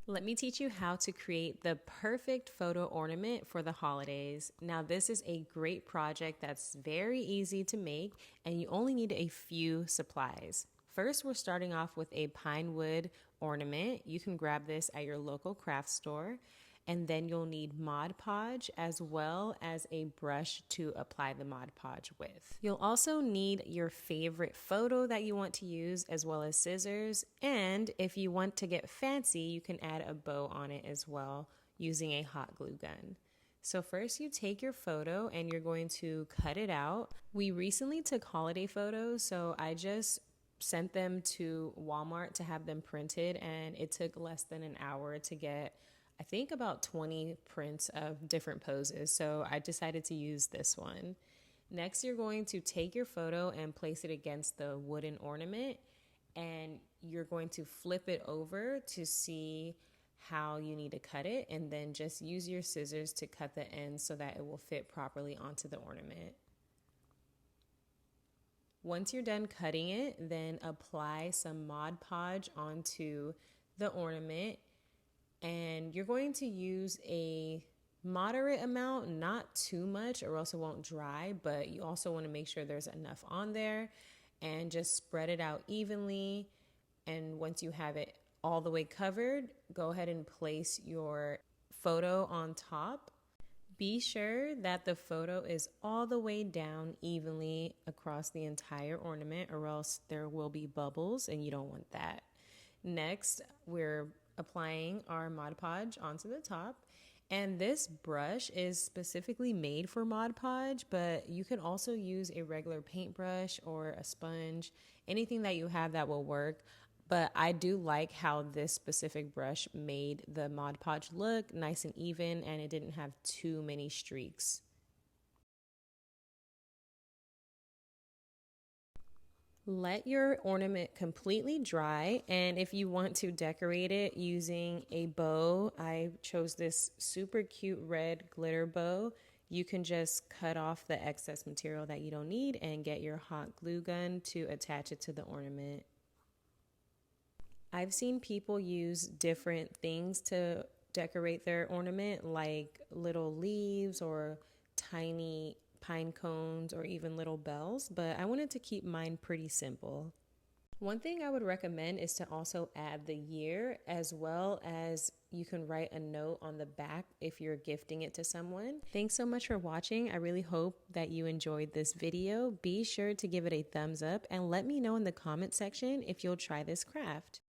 Let me teach you how to create the perfect photo ornament for the holidays. Now, this is a great project that's very easy to make, and you only need a few supplies. First, we're starting off with a pine wood ornament. You can grab this at your local craft store. And then you'll need Mod Podge as well as a brush to apply the Mod Podge with. You'll also need your favorite photo that you want to use as well as scissors. And if you want to get fancy, you can add a bow on it as well using a hot glue gun. So first you take your photo and you're going to cut it out. We recently took holiday photos, so I just sent them to Walmart to have them printed, and it took less than an hour to get I think about 20 prints of different poses, so I decided to use this one. Next, you're going to take your photo and place it against the wooden ornament, and you're going to flip it over to see how you need to cut it, and then just use your scissors to cut the ends so that it will fit properly onto the ornament. Once you're done cutting it, then apply some Mod Podge onto the ornament. And you're going to use a moderate amount, not too much or else it won't dry, but you also want to make sure there's enough on there, and just spread it out evenly. And once you have it all the way covered, go ahead and place your photo on top. Be sure that the photo is all the way down evenly across the entire ornament, or else there will be bubbles and you don't want that. Next, we're applying our Mod Podge onto the top. And this brush is specifically made for Mod Podge, but you can also use a regular paintbrush or a sponge, anything that you have that will work. But I do like how this specific brush made the Mod Podge look nice and even, and it didn't have too many streaks. Let your ornament completely dry, and if you want to decorate it using a bow, I chose this super cute red glitter bow. You can just cut off the excess material that you don't need and get your hot glue gun to attach it to the ornament. I've seen people use different things to decorate their ornament, like little leaves or tiny pine cones or even little bells, but I wanted to keep mine pretty simple. One thing I would recommend is to also add the year, as well as you can write a note on the back if you're gifting it to someone. Thanks so much for watching. I really hope that you enjoyed this video. Be sure to give it a thumbs up and let me know in the comment section if you'll try this craft.